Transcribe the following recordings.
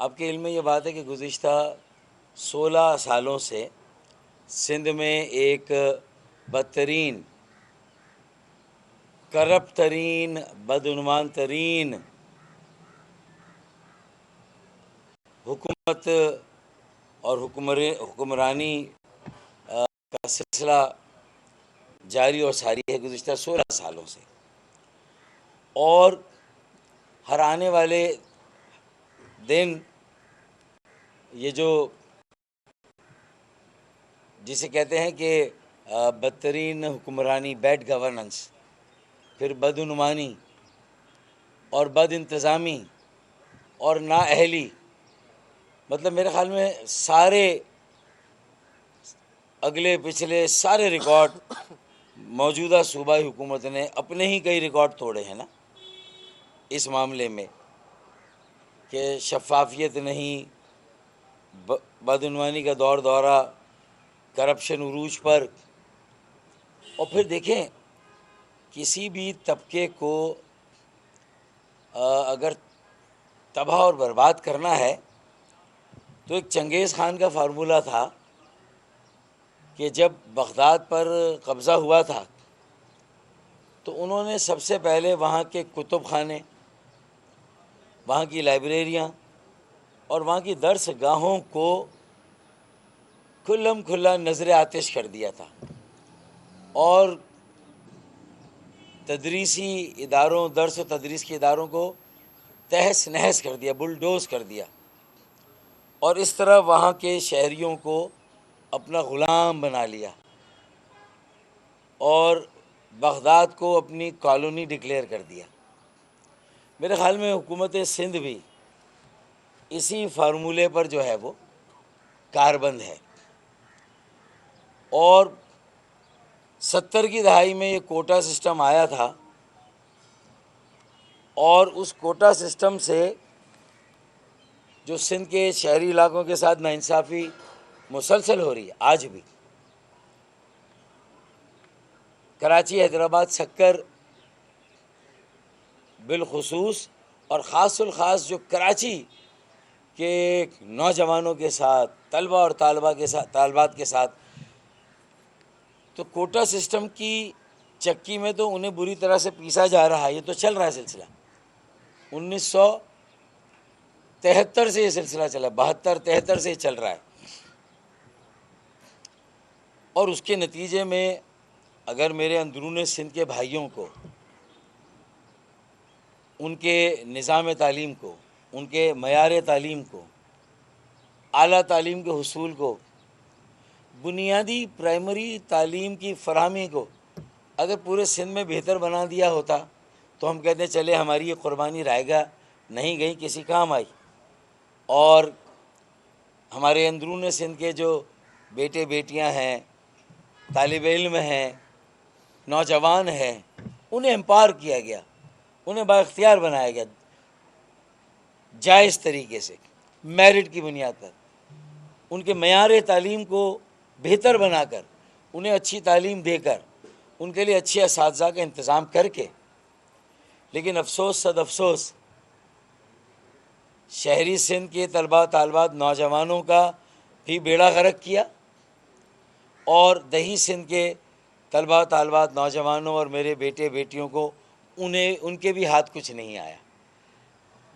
آپ کے علم میں یہ بات ہے کہ گزشتہ 16 سالوں سے سندھ میں ایک بدترین، کرپٹ ترین، بدعنوان ترین حکومت اور حکمرانی کا سلسلہ جاری اور ساری ہے گزشتہ 16 سالوں سے. اور ہر آنے والے دن یہ جو جسے کہتے ہیں کہ بدترین حکمرانی، بیڈ گورننس، پھر بدعنوانی اور بد انتظامی اور نااہلی، مطلب میرے خیال میں سارے اگلے پچھلے سارے ریکارڈ موجودہ صوبائی حکومت نے اپنے ہی کئی ریکارڈ توڑے ہیں نا اس معاملے میں، کہ شفافیت نہیں، بدعنوانی کا دور دورہ، کرپشن عروج پر. اور پھر دیکھیں کسی بھی طبقے کو اگر تباہ اور برباد کرنا ہے تو ایک چنگیز خان کا فارمولہ تھا کہ جب بغداد پر قبضہ ہوا تھا تو انہوں نے سب سے پہلے وہاں کے کتب خانے، وہاں کی لائبریریاں اور وہاں کی درس گاہوں کو کھلم کھلا نظر آتش کر دیا تھا، اور تدریسی اداروں، درس و تدریس کے اداروں کو تہس نہس کر دیا، بلڈوز کر دیا، اور اس طرح وہاں کے شہریوں کو اپنا غلام بنا لیا اور بغداد کو اپنی کالونی ڈکلیئر کر دیا. میرے خیال میں حکومت سندھ بھی اسی فارمولے پر جو ہے وہ کاربند ہے. اور 70 کی دہائی میں یہ کوٹا سسٹم آیا تھا، اور اس کوٹا سسٹم سے جو سندھ کے شہری علاقوں کے ساتھ ناانصافی مسلسل ہو رہی ہے آج بھی. کراچی، حیدرآباد، سکر بالخصوص، اور خاص الخاص جو کراچی کے نوجوانوں کے ساتھ، طلبہ اور طالبات کے ساتھ، تو کوٹا سسٹم کی چکی میں تو انہیں بری طرح سے پیسا جا رہا ہے. یہ تو چل رہا ہے سلسلہ، 1973 سے یہ سلسلہ چلا، 72-73 سے چل رہا ہے. اور اس کے نتیجے میں اگر میرے اندرون سندھ کے بھائیوں کو، ان کے نظام تعلیم کو، ان کے معیار تعلیم کو، اعلیٰ تعلیم کے حصول کو، بنیادی پرائمری تعلیم کی فراہمی کو اگر پورے سندھ میں بہتر بنا دیا ہوتا تو ہم کہتے ہیں چلے ہماری یہ قربانی رائے گا نہیں گئی، کسی کام آئی. اور ہمارے اندرون سندھ کے جو بیٹے بیٹیاں ہیں، طالب علم ہیں، نوجوان ہیں، انہیں امپاور کیا گیا، انہیں بااختیار بنایا گیا جائز طریقے سے، میرٹ کی بنیاد پر، ان کے معیار تعلیم کو بہتر بنا کر، انہیں اچھی تعلیم دے کر، ان کے لیے اچھے اساتذہ کا انتظام کر کے. لیکن افسوس، صد افسوس، شہری سندھ کے طلباء طالبات نوجوانوں کا بھی بیڑا غرق کیا، اور دیہی سندھ کے طلباء طالبات نوجوانوں اور میرے بیٹے بیٹیوں کو ان کے بھی ہاتھ کچھ نہیں آیا.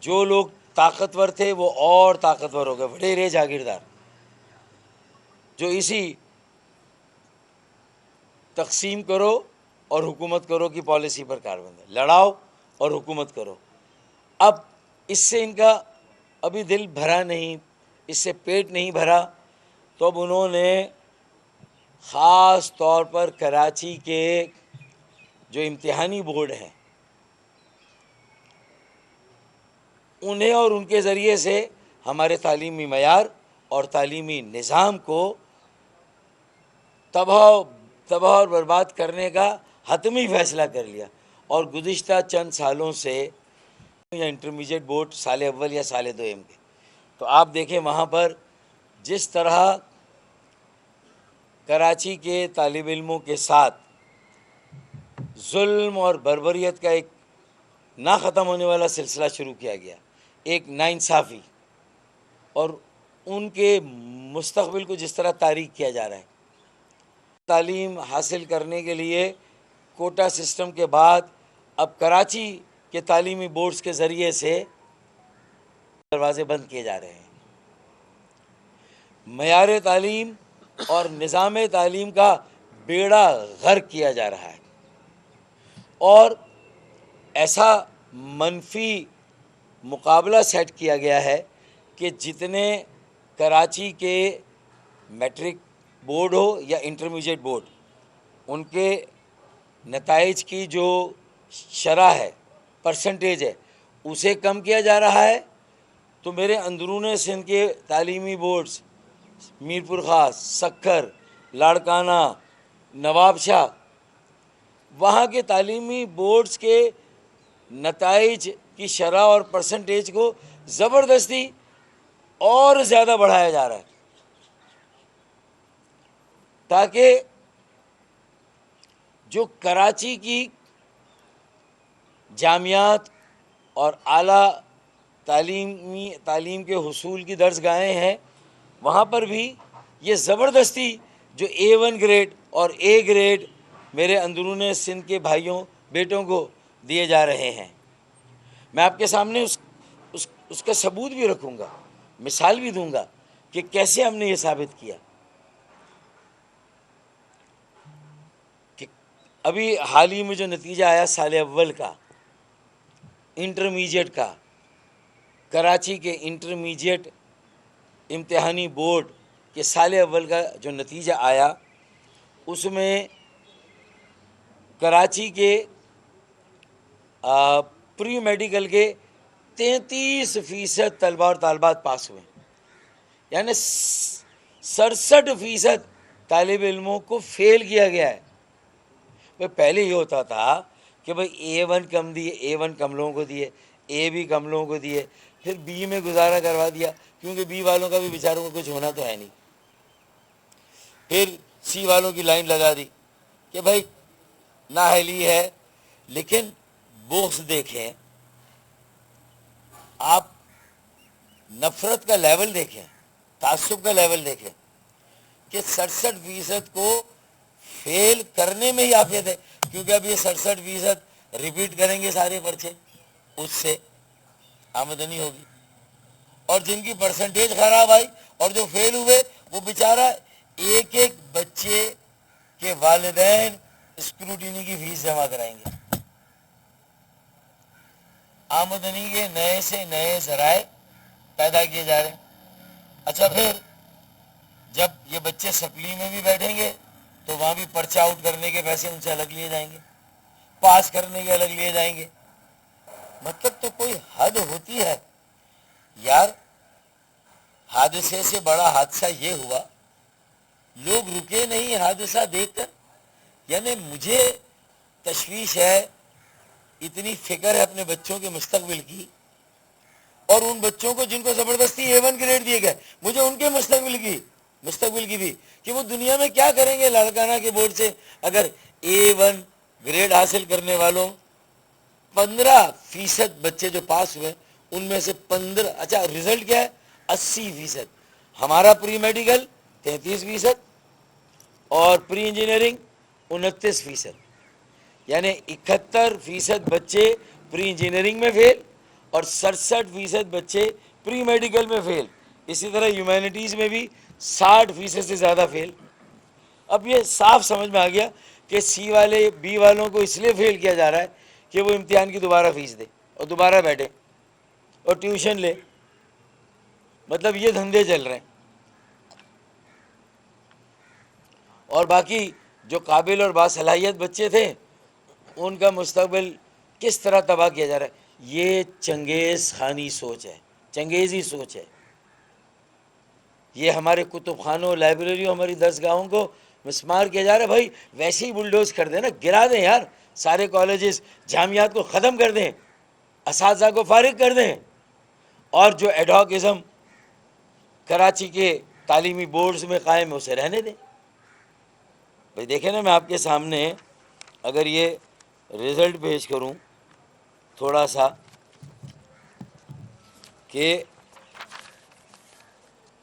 جو لوگ طاقتور تھے وہ اور طاقتور ہو گئے، وڈیرے جاگیردار، جو اسی تقسیم کرو اور حکومت کرو کی پالیسی پر کاربند ہے، لڑاؤ اور حکومت کرو. اب اس سے ان کا ابھی دل بھرا نہیں، اس سے پیٹ نہیں بھرا، تو اب انہوں نے خاص طور پر کراچی کے جو امتحانی بورڈ ہیں انہیں اور ان کے ذریعے سے ہمارے تعلیمی معیار اور تعلیمی نظام کو تباہ اور برباد کرنے کا حتمی فیصلہ کر لیا. اور گزشتہ چند سالوں سے یا انٹرمیڈیٹ بورڈ سال اول یا سال دوم کے، تو آپ دیکھیں وہاں پر جس طرح کراچی کے طالب علموں کے ساتھ ظلم اور بربریت کا ایک نہ ختم ہونے والا سلسلہ شروع کیا گیا، ایک ناانصافی، اور ان کے مستقبل کو جس طرح تاریک کیا جا رہا ہے. تعلیم حاصل کرنے کے لیے کوٹا سسٹم کے بعد اب کراچی کے تعلیمی بورڈز کے ذریعے سے دروازے بند کیے جا رہے ہیں. معیار تعلیم اور نظام تعلیم کا بیڑا غرق کیا جا رہا ہے، اور ایسا منفی مقابلہ سیٹ کیا گیا ہے کہ جتنے کراچی کے میٹرک بورڈ ہو یا انٹرمیڈیٹ بورڈ، ان کے نتائج کی جو شرح ہے، پرسنٹیج ہے، اسے کم کیا جا رہا ہے. تو میرے اندرون سندھ کے تعلیمی بورڈز میرپور خاص، سکھر، لاڑکانہ، نواب شاہ، وہاں کے تعلیمی بورڈز کے نتائج کی شرح اور پرسنٹیج کو زبردستی اور زیادہ بڑھایا جا رہا ہے، تاکہ جو کراچی کی جامعات اور اعلیٰ تعلیم کے حصول کی درسگاہیں ہیں، وہاں پر بھی یہ زبردستی جو A1 گریڈ اور A گریڈ میرے اندرون سندھ کے بھائیوں بیٹوں کو دیے جا رہے ہیں. میں آپ کے سامنے اس کا ثبوت بھی رکھوں گا، مثال بھی دوں گا کہ کیسے ہم نے یہ ثابت کیا. کہ ابھی حال ہی میں جو نتیجہ آیا سال اول کا انٹرمیڈیٹ کا، کراچی کے انٹرمیڈیٹ امتحانی بورڈ کے سال اول کا جو نتیجہ آیا، اس میں کراچی کے پری میڈیکل کے 33% طلبہ اور طالبات پاس ہوئے، یعنی 67% طالب علموں کو فیل کیا گیا ہے. پہلے یہ ہوتا تھا کہ بھئی A1 کم دیے، A1 کم لوگوں کو دیے، A بھی کم لوگوں کو دیے، پھر B میں گزارا کروا دیا، کیونکہ B والوں کا بھی بیچاروں کو کچھ ہونا تو ہے نہیں. پھر C والوں کی لائن لگا دی کہ بھائی نااہلی ہے. لیکن بغض دیکھیں آپ، نفرت کا لیول دیکھیں، تعصب کا لیول دیکھیں کہ 67% کو فیل کرنے میں ہی عافیت ہے، کیونکہ اب یہ 67% ریپیٹ کریں گے سارے پرچے، اس سے آمدنی ہوگی. اور جن کی پرسنٹیج خراب آئی اور جو فیل ہوئے، وہ بیچارہ ایک ایک بچے کے والدین اسکروٹینی کی فیس جمع کرائیں گے. آمدنی کے نئے سے نئے ذرائع پیدا کیے جا رہے ہیں. اچھا، پھر جب یہ بچے سپلی میں بھی بیٹھیں گے تو وہاں بھی پرچہ آؤٹ کرنے کے پیسے ان سے الگ لیے جائیں گے، پاس کرنے کے الگ لیے جائیں گے. مطلب تو کوئی حد ہوتی ہے یار. حادثے سے بڑا حادثہ یہ ہوا، لوگ رکے نہیں حادثہ دیکھ کر. یعنی مجھے تشویش ہے، اتنی فکر ہے اپنے بچوں کے مستقبل کی، اور ان بچوں کو جن کو زبردستی A1 گریڈ دیے گئے، مجھے ان کے مستقبل کی بھی، کہ وہ دنیا میں کیا کریں گے. لاڑکانہ کے بورڈ سے اگر A1 گریڈ حاصل کرنے والوں 15% بچے جو پاس ہوئے، ان میں سے 15، اچھا رزلٹ کیا ہے، 80%. ہمارا پری میڈیکل 33% اور پری انجینئرنگ 29%، یعنی 71% بچے پری انجینئرنگ میں فیل اور 67% بچے پری میڈیکل میں فیل. اسی طرح ہیومینٹیز میں بھی 60% سے زیادہ فیل. اب یہ صاف سمجھ میں آ گیا کہ C والے B والوں کو اس لیے فیل کیا جا رہا ہے کہ وہ امتحان کی دوبارہ فیس دے اور دوبارہ بیٹھے اور ٹیوشن لے. مطلب یہ دھندے چل رہے ہیں. اور باقی جو قابل اور باصلاحیت بچے تھے، ان کا مستقبل کس طرح تباہ کیا جا رہا ہے. یہ چنگیز خانی سوچ ہے، چنگیزی سوچ ہے. یہ ہمارے کتب خانوں، لائبریریوں، ہماری درسگاہوں کو مسمار کیا جا رہا ہے. بھائی ویسے ہی بلڈوز کر دیں نا، گرا دیں یار، سارے کالجز جامعات کو ختم کر دیں، اساتذہ کو فارغ کر دیں، اور جو ایڈہاکزم کراچی کے تعلیمی بورڈز میں قائم ہے اسے رہنے دیں. بھائی دیکھیں نا، میں آپ کے سامنے اگر یہ رزلٹ پیش کروں تھوڑا سا، کہ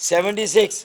76,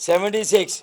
76,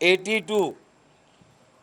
82,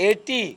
80,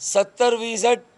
70%,